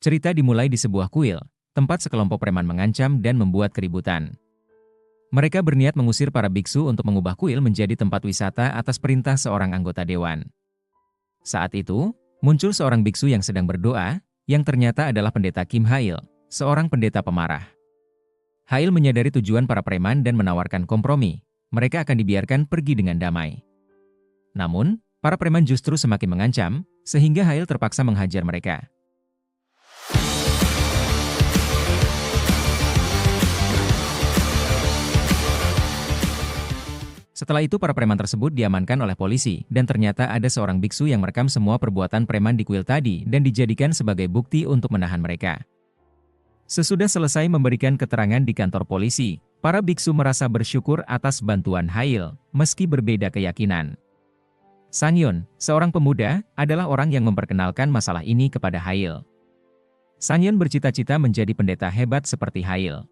Cerita dimulai di sebuah kuil, tempat sekelompok preman mengancam dan membuat keributan. Mereka berniat mengusir para biksu untuk mengubah kuil menjadi tempat wisata atas perintah seorang anggota dewan. Saat itu, muncul seorang biksu yang sedang berdoa, yang ternyata adalah pendeta Kim Hail, seorang pendeta pemarah. Hail menyadari tujuan para preman dan menawarkan kompromi. Mereka akan dibiarkan pergi dengan damai. Namun, para preman justru semakin mengancam, sehingga Hail terpaksa menghajar mereka. Setelah itu para preman tersebut diamankan oleh polisi, dan ternyata ada seorang biksu yang merekam semua perbuatan preman di kuil tadi dan dijadikan sebagai bukti untuk menahan mereka. Sesudah selesai memberikan keterangan di kantor polisi, para biksu merasa bersyukur atas bantuan Hail, meski berbeda keyakinan. Sanghyun, seorang pemuda, adalah orang yang memperkenalkan masalah ini kepada Hail. Sanghyun bercita-cita menjadi pendeta hebat seperti Hail.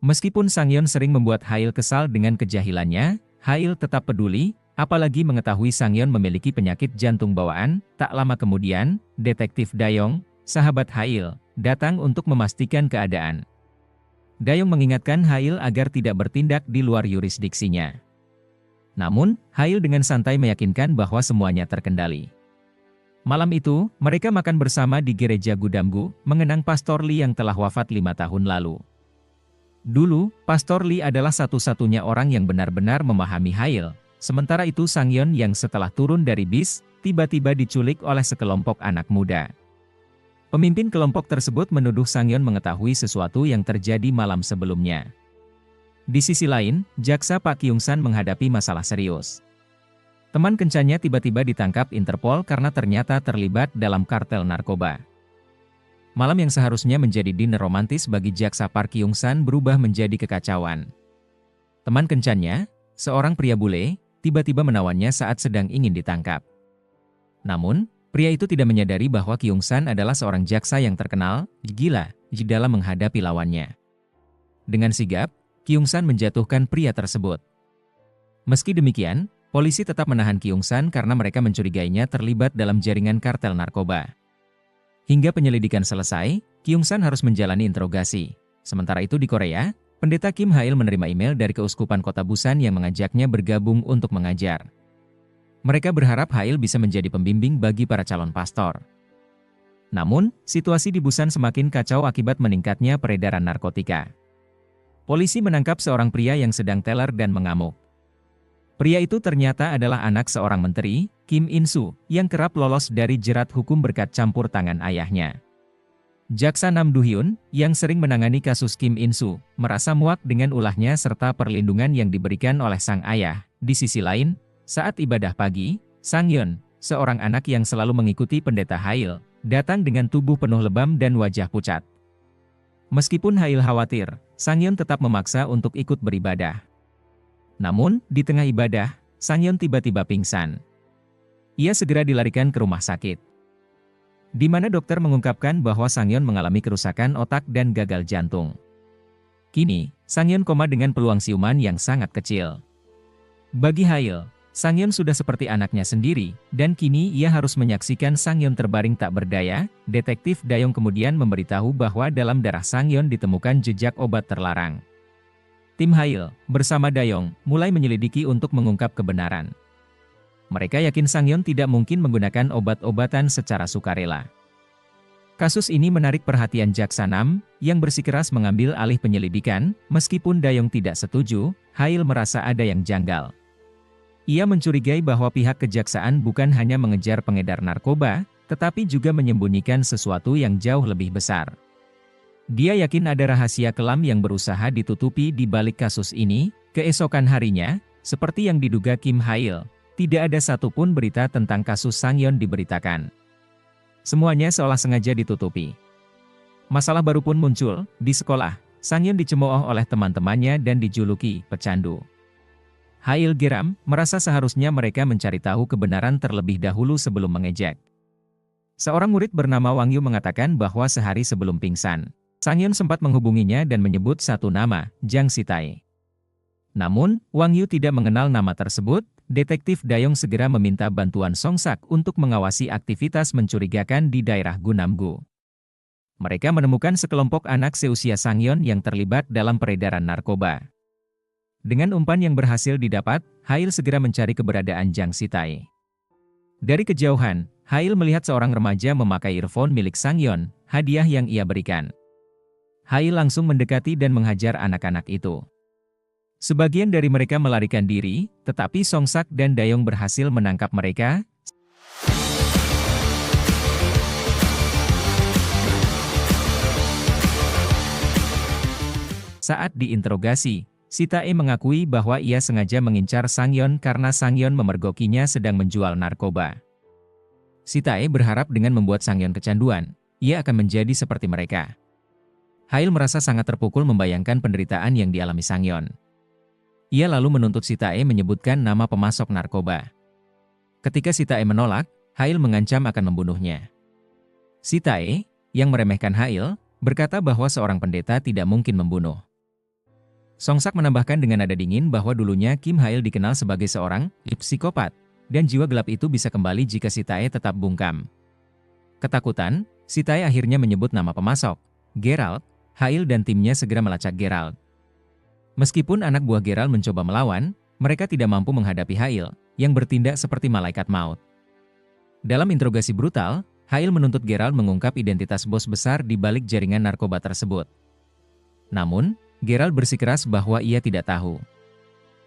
Meskipun Sanghyun sering membuat Hail kesal dengan kejahilannya, Hail tetap peduli, apalagi mengetahui Sanghyun memiliki penyakit jantung bawaan. Tak lama kemudian, detektif Dayong, sahabat Hail, datang untuk memastikan keadaan. Dayong mengingatkan Hail agar tidak bertindak di luar yurisdiksinya. Namun, Hail dengan santai meyakinkan bahwa semuanya terkendali. Malam itu, mereka makan bersama di gereja Gudamgu, mengenang Pastor Lee yang telah wafat 5 tahun lalu. Dulu, Pastor Lee adalah satu-satunya orang yang benar-benar memahami Hail. Sementara itu Sanghyun yang setelah turun dari bis, tiba-tiba diculik oleh sekelompok anak muda. Pemimpin kelompok tersebut menuduh Sanghyun mengetahui sesuatu yang terjadi malam sebelumnya. Di sisi lain, jaksa Pak Kyung-san menghadapi masalah serius. Teman kencannya tiba-tiba ditangkap Interpol karena ternyata terlibat dalam kartel narkoba. Malam yang seharusnya menjadi dinner romantis bagi jaksa Park Kyung-san berubah menjadi kekacauan. Teman kencannya, seorang pria bule, tiba-tiba menawannya saat sedang ingin ditangkap. Namun, pria itu tidak menyadari bahwa Kyung-san adalah seorang jaksa yang terkenal, gila, dalam menghadapi lawannya. Dengan sigap, Kyung-san menjatuhkan pria tersebut. Meski demikian, polisi tetap menahan Kyung-san karena mereka mencurigainya terlibat dalam jaringan kartel narkoba. Hingga penyelidikan selesai, Kyung-san harus menjalani interogasi. Sementara itu di Korea, pendeta Kim Hail menerima email dari keuskupan kota Busan yang mengajaknya bergabung untuk mengajar. Mereka berharap Hail bisa menjadi pembimbing bagi para calon pastor. Namun, situasi di Busan semakin kacau akibat meningkatnya peredaran narkotika. Polisi menangkap seorang pria yang sedang teler dan mengamuk. Pria itu ternyata adalah anak seorang menteri, Kim In-soo, yang kerap lolos dari jerat hukum berkat campur tangan ayahnya. Jaksa Nam Do-hyun, yang sering menangani kasus Kim In-soo, merasa muak dengan ulahnya serta perlindungan yang diberikan oleh sang ayah. Di sisi lain, saat ibadah pagi, Sanghyun, seorang anak yang selalu mengikuti pendeta Hail, datang dengan tubuh penuh lebam dan wajah pucat. Meskipun Hail khawatir, Sanghyun tetap memaksa untuk ikut beribadah. Namun, di tengah ibadah, Sanghyun tiba-tiba pingsan. Ia segera dilarikan ke rumah sakit, di mana dokter mengungkapkan bahwa Sanghyun mengalami kerusakan otak dan gagal jantung. Kini, Sanghyun koma dengan peluang siuman yang sangat kecil. Bagi Hail, Sanghyun sudah seperti anaknya sendiri, dan kini ia harus menyaksikan Sanghyun terbaring tak berdaya. Detektif Dayong kemudian memberitahu bahwa dalam darah Sanghyun ditemukan jejak obat terlarang. Tim Hail, bersama Dayong, mulai menyelidiki untuk mengungkap kebenaran. Mereka yakin Sanghyun tidak mungkin menggunakan obat-obatan secara sukarela. Kasus ini menarik perhatian Jaksa Nam, yang bersikeras mengambil alih penyelidikan. Meskipun Dayong tidak setuju, Hail merasa ada yang janggal. Ia mencurigai bahwa pihak kejaksaan bukan hanya mengejar pengedar narkoba, tetapi juga menyembunyikan sesuatu yang jauh lebih besar. Dia yakin ada rahasia kelam yang berusaha ditutupi di balik kasus ini. Keesokan harinya, seperti yang diduga Kim Hail, tidak ada satupun berita tentang kasus Sanghyun diberitakan. Semuanya seolah sengaja ditutupi. Masalah baru pun muncul. Di sekolah, Sanghyun dicemooh oleh teman-temannya dan dijuluki pecandu. Hail geram, merasa seharusnya mereka mencari tahu kebenaran terlebih dahulu sebelum mengejek. Seorang murid bernama Wang Yu mengatakan bahwa sehari sebelum pingsan, Sanghyun sempat menghubunginya dan menyebut satu nama, Jang Si-tae. Namun, Wang Yu tidak mengenal nama tersebut. Detektif Dayong segera meminta bantuan Song Sak untuk mengawasi aktivitas mencurigakan di daerah Gunamgu. Mereka menemukan sekelompok anak seusia Sangyeon yang terlibat dalam peredaran narkoba. Dengan umpan yang berhasil didapat, Hail segera mencari keberadaan Jang Si-tae. Dari kejauhan, Hail melihat seorang remaja memakai earphone milik Sangyeon, hadiah yang ia berikan. Hail langsung mendekati dan menghajar anak-anak itu. Sebagian dari mereka melarikan diri, tetapi Songsak dan Dayong berhasil menangkap mereka. Saat diinterogasi, Si-tae mengakui bahwa ia sengaja mengincar Sangyeon karena Sangyeon memergokinya sedang menjual narkoba. Si-tae berharap dengan membuat Sangyeon kecanduan, ia akan menjadi seperti mereka. Hail merasa sangat terpukul membayangkan penderitaan yang dialami Sangyeon. Ia lalu menuntut Si-tae menyebutkan nama pemasok narkoba. Ketika Si-tae menolak, Hail mengancam akan membunuhnya. Si-tae, yang meremehkan Hail, berkata bahwa seorang pendeta tidak mungkin membunuh. Songsak menambahkan dengan nada dingin bahwa dulunya Kim Hail dikenal sebagai seorang psikopat, dan jiwa gelap itu bisa kembali jika Si-tae tetap bungkam. Ketakutan, Si-tae akhirnya menyebut nama pemasok, Gerald. Hail dan timnya segera melacak Gerald. Meskipun anak buah Gerald mencoba melawan, mereka tidak mampu menghadapi Hail, yang bertindak seperti malaikat maut. Dalam interogasi brutal, Hail menuntut Gerald mengungkap identitas bos besar di balik jaringan narkoba tersebut. Namun, Gerald bersikeras bahwa ia tidak tahu.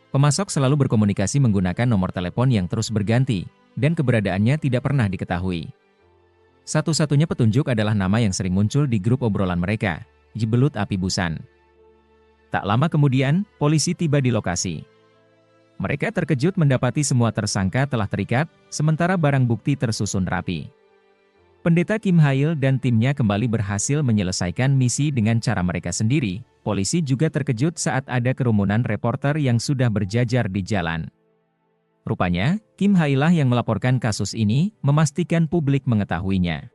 Pemasok selalu berkomunikasi menggunakan nomor telepon yang terus berganti, dan keberadaannya tidak pernah diketahui. Satu-satunya petunjuk adalah nama yang sering muncul di grup obrolan mereka, Jibelut Api Busan. Tak lama kemudian, polisi tiba di lokasi. Mereka terkejut mendapati semua tersangka telah terikat, sementara barang bukti tersusun rapi. Pendeta Kim Hail dan timnya kembali berhasil menyelesaikan misi dengan cara mereka sendiri. Polisi juga terkejut saat ada kerumunan reporter yang sudah berjajar di jalan. Rupanya, Kim Hail-lah yang melaporkan kasus ini, memastikan publik mengetahuinya.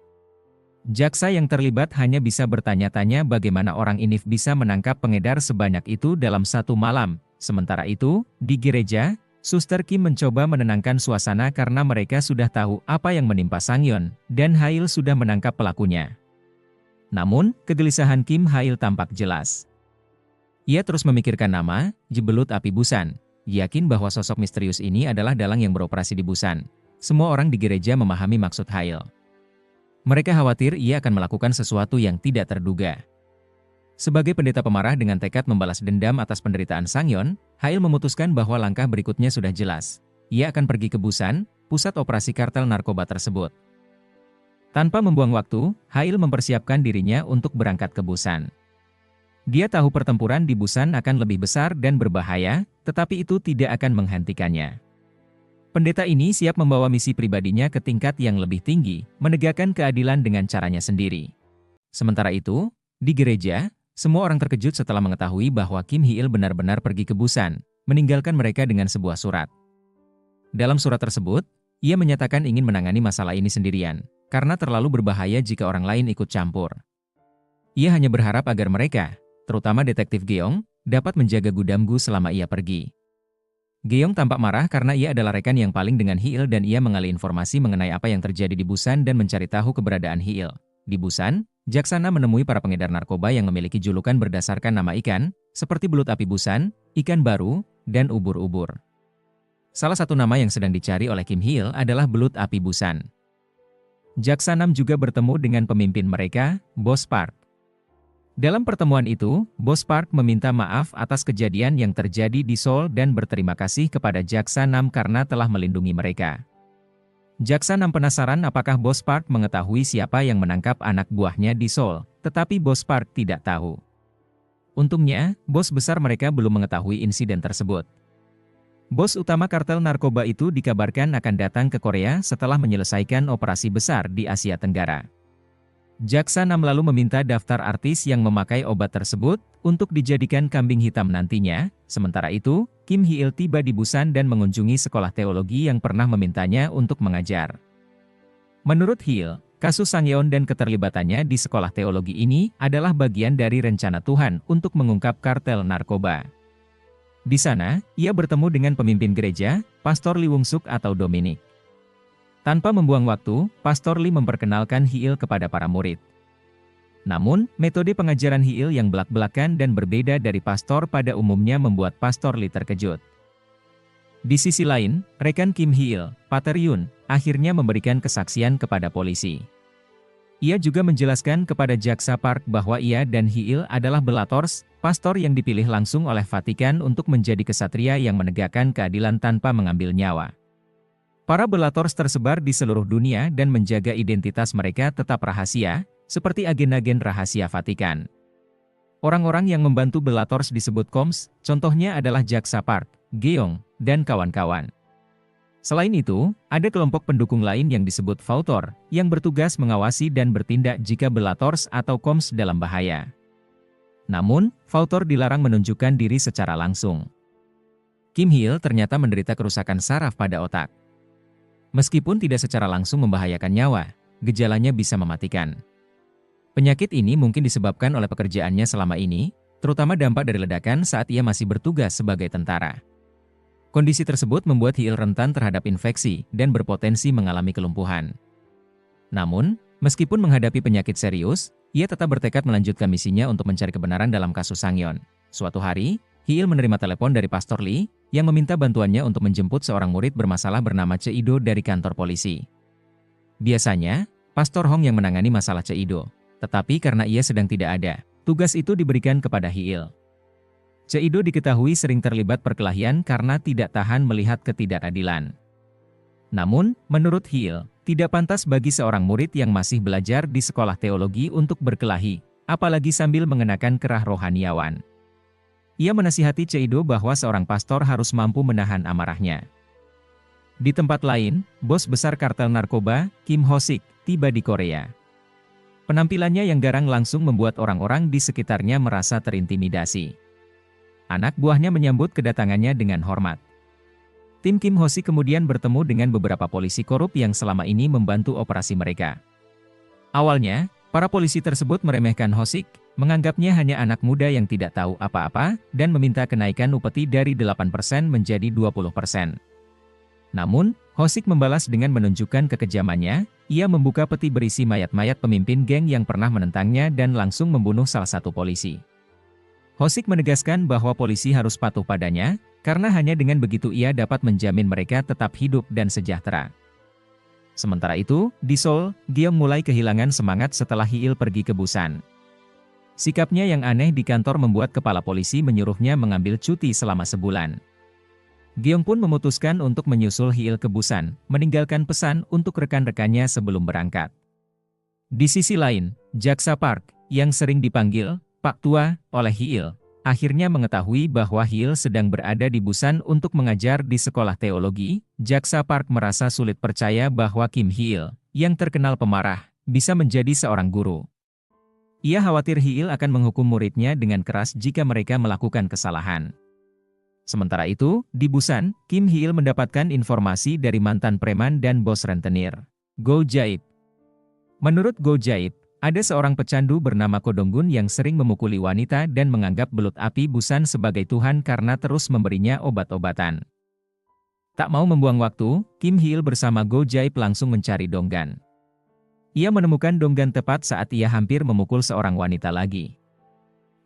Jaksa yang terlibat hanya bisa bertanya-tanya bagaimana orang ini bisa menangkap pengedar sebanyak itu dalam satu malam. Sementara itu, di gereja, Suster Kim mencoba menenangkan suasana karena mereka sudah tahu apa yang menimpa Sangyeon, dan Hail sudah menangkap pelakunya. Namun, kegelisahan Kim Hail tampak jelas. Ia terus memikirkan nama, Jibelut Api Busan, yakin bahwa sosok misterius ini adalah dalang yang beroperasi di Busan. Semua orang di gereja memahami maksud Hail. Mereka khawatir ia akan melakukan sesuatu yang tidak terduga. Sebagai pendeta pemarah dengan tekad membalas dendam atas penderitaan Sangyeon, Hail memutuskan bahwa langkah berikutnya sudah jelas. Ia akan pergi ke Busan, pusat operasi kartel narkoba tersebut. Tanpa membuang waktu, Hail mempersiapkan dirinya untuk berangkat ke Busan. Dia tahu pertempuran di Busan akan lebih besar dan berbahaya, tetapi itu tidak akan menghentikannya. Pendeta ini siap membawa misi pribadinya ke tingkat yang lebih tinggi, menegakkan keadilan dengan caranya sendiri. Sementara itu, di gereja, semua orang terkejut setelah mengetahui bahwa Kim Hail benar-benar pergi ke Busan, meninggalkan mereka dengan sebuah surat. Dalam surat tersebut, ia menyatakan ingin menangani masalah ini sendirian, karena terlalu berbahaya jika orang lain ikut campur. Ia hanya berharap agar mereka, terutama detektif Geong, dapat menjaga gudang Gu selama ia pergi. Geong tampak marah karena ia adalah rekan yang paling dengan Hail dan ia mengalih informasi mengenai apa yang terjadi di Busan dan mencari tahu keberadaan Hail. Di Busan, Jaksana menemui para pengedar narkoba yang memiliki julukan berdasarkan nama ikan, seperti belut api Busan, ikan baru, dan ubur-ubur. Salah satu nama yang sedang dicari oleh Kim Hail adalah belut api Busan. Jaksana juga bertemu dengan pemimpin mereka, Bos Park. Dalam pertemuan itu, Bos Park meminta maaf atas kejadian yang terjadi di Seoul dan berterima kasih kepada Jaksana karena telah melindungi mereka. Jaksana penasaran apakah Bos Park mengetahui siapa yang menangkap anak buahnya di Seoul, tetapi Bos Park tidak tahu. Untungnya, bos besar mereka belum mengetahui insiden tersebut. Bos utama kartel narkoba itu dikabarkan akan datang ke Korea setelah menyelesaikan operasi besar di Asia Tenggara. Jaksana lalu meminta daftar artis yang memakai obat tersebut untuk dijadikan kambing hitam nantinya. Sementara itu, Kim Hail tiba di Busan dan mengunjungi sekolah teologi yang pernah memintanya untuk mengajar. Menurut Hail, kasus Sangyeon dan keterlibatannya di sekolah teologi ini adalah bagian dari rencana Tuhan untuk mengungkap kartel narkoba. Di sana, ia bertemu dengan pemimpin gereja, Pastor Lee Wung-suk atau Dominic. Tanpa membuang waktu, Pastor Lee memperkenalkan Hail kepada para murid. Namun, metode pengajaran Hiil yang belak-belakan dan berbeda dari pastor pada umumnya membuat Pastor Lee terkejut. Di sisi lain, rekan Kim Hiil, Pater Yun, akhirnya memberikan kesaksian kepada polisi. Ia juga menjelaskan kepada Jaksa Park bahwa ia dan Hiil adalah belators, pastor yang dipilih langsung oleh Vatikan untuk menjadi kesatria yang menegakkan keadilan tanpa mengambil nyawa. Para belators tersebar di seluruh dunia dan menjaga identitas mereka tetap rahasia, seperti agen-agen rahasia Vatikan. Orang-orang yang membantu belators disebut Koms, contohnya adalah Jaksa Park, Geong, dan kawan-kawan. Selain itu, ada kelompok pendukung lain yang disebut Vautor, yang bertugas mengawasi dan bertindak jika belators atau Koms dalam bahaya. Namun, Vautor dilarang menunjukkan diri secara langsung. Kim Hiil ternyata menderita kerusakan saraf pada otak. Meskipun tidak secara langsung membahayakan nyawa, gejalanya bisa mematikan. Penyakit ini mungkin disebabkan oleh pekerjaannya selama ini, terutama dampak dari ledakan saat ia masih bertugas sebagai tentara. Kondisi tersebut membuat Hiil rentan terhadap infeksi dan berpotensi mengalami kelumpuhan. Namun, meskipun menghadapi penyakit serius, ia tetap bertekad melanjutkan misinya untuk mencari kebenaran dalam kasus Sangyeon. Suatu hari, Hiil menerima telepon dari Pastor Lee, yang meminta bantuannya untuk menjemput seorang murid bermasalah bernama Cheido dari kantor polisi. Biasanya, Pastor Hong yang menangani masalah Cheido, tetapi karena ia sedang tidak ada, tugas itu diberikan kepada Hiil. Cheido diketahui sering terlibat perkelahian karena tidak tahan melihat ketidakadilan. Namun, menurut Hiil, tidak pantas bagi seorang murid yang masih belajar di sekolah teologi untuk berkelahi, apalagi sambil mengenakan kerah rohaniawan. Ia menasihati Cheido bahwa seorang pastor harus mampu menahan amarahnya. Di tempat lain, bos besar kartel narkoba, Kim Ho-sik, tiba di Korea. Penampilannya yang garang langsung membuat orang-orang di sekitarnya merasa terintimidasi. Anak buahnya menyambut kedatangannya dengan hormat. Tim Kim Ho-sik kemudian bertemu dengan beberapa polisi korup yang selama ini membantu operasi mereka. Awalnya, para polisi tersebut meremehkan Ho-sik, menganggapnya hanya anak muda yang tidak tahu apa-apa, dan meminta kenaikan upeti dari 8% menjadi 20%. Namun, Ho-sik membalas dengan menunjukkan kekejamannya, ia membuka peti berisi mayat-mayat pemimpin geng yang pernah menentangnya dan langsung membunuh salah satu polisi. Ho-sik menegaskan bahwa polisi harus patuh padanya, karena hanya dengan begitu ia dapat menjamin mereka tetap hidup dan sejahtera. Sementara itu, di Seoul, Geong mulai kehilangan semangat setelah Hiil pergi ke Busan. Sikapnya yang aneh di kantor membuat kepala polisi menyuruhnya mengambil cuti selama sebulan. Geong pun memutuskan untuk menyusul Hiil ke Busan, meninggalkan pesan untuk rekan-rekannya sebelum berangkat. Di sisi lain, Jaksa Park, yang sering dipanggil Pak Tua oleh Hiil, akhirnya mengetahui bahwa Hiil sedang berada di Busan untuk mengajar di sekolah teologi. Jaksa Park merasa sulit percaya bahwa Kim Hiil, yang terkenal pemarah, bisa menjadi seorang guru. Ia khawatir Hiil akan menghukum muridnya dengan keras jika mereka melakukan kesalahan. Sementara itu, di Busan, Kim Hiil mendapatkan informasi dari mantan preman dan bos rentenir, Go Jae-ip. Menurut Go Jae-ip, ada seorang pecandu bernama Ko Dong-gun yang sering memukuli wanita dan menganggap belut api Busan sebagai Tuhan karena terus memberinya obat-obatan. Tak mau membuang waktu, Kim Hiil bersama Go Jae-ip langsung mencari Dong-gun. Ia menemukan Dong-gun tepat saat ia hampir memukul seorang wanita lagi.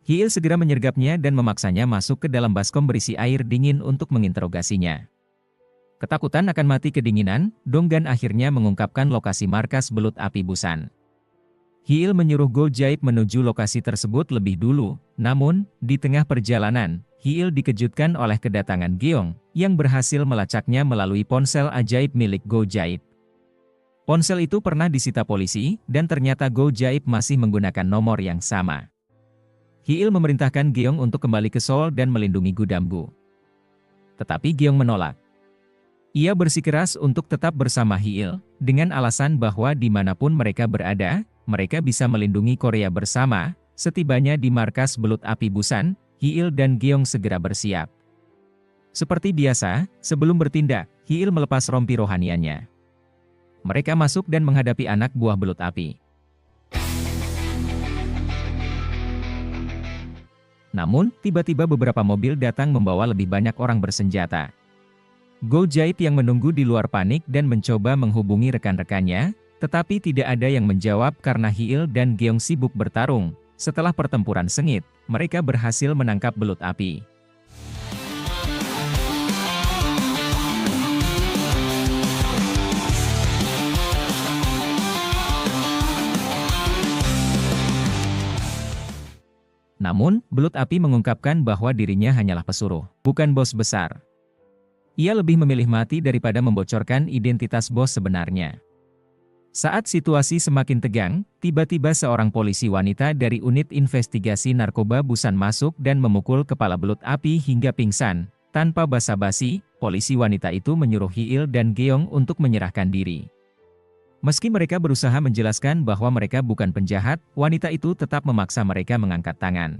Hiil segera menyergapnya dan memaksanya masuk ke dalam baskom berisi air dingin untuk menginterogasinya. Ketakutan akan mati kedinginan, Dong-gun akhirnya mengungkapkan lokasi markas belut api Busan. Hiil menyuruh Go Jae-ip menuju lokasi tersebut lebih dulu, namun, di tengah perjalanan, Hiil dikejutkan oleh kedatangan Geong, yang berhasil melacaknya melalui ponsel ajaib milik Go Jae-ip. Ponsel itu pernah disita polisi, dan ternyata Go Jae-ip masih menggunakan nomor yang sama. Hiil memerintahkan Geong untuk kembali ke Seoul dan melindungi gudamgu. Tetapi Geong menolak. Ia bersikeras untuk tetap bersama Hiil, dengan alasan bahwa dimanapun mereka berada, mereka bisa melindungi Korea bersama. Setibanya di markas belut api Busan, Hiil dan Geong segera bersiap. Seperti biasa, sebelum bertindak, Hiil melepas rompi rohaniannya. Mereka masuk dan menghadapi anak buah belut api. Namun, tiba-tiba beberapa mobil datang membawa lebih banyak orang bersenjata. Go Jae-ip yang menunggu di luar panik dan mencoba menghubungi rekan-rekannya, Tetapi tidak ada yang menjawab karena Hiil dan Geong sibuk bertarung. Setelah pertempuran sengit, mereka berhasil menangkap belut api. Namun, belut api mengungkapkan bahwa dirinya hanyalah pesuruh, bukan bos besar. Ia lebih memilih mati daripada membocorkan identitas bos sebenarnya. Saat situasi semakin tegang, tiba-tiba seorang polisi wanita dari unit investigasi narkoba Busan masuk dan memukul kepala belut api hingga pingsan. Tanpa basa-basi, polisi wanita itu menyuruh Hiil dan Geong untuk menyerahkan diri. Meski mereka berusaha menjelaskan bahwa mereka bukan penjahat, wanita itu tetap memaksa mereka mengangkat tangan.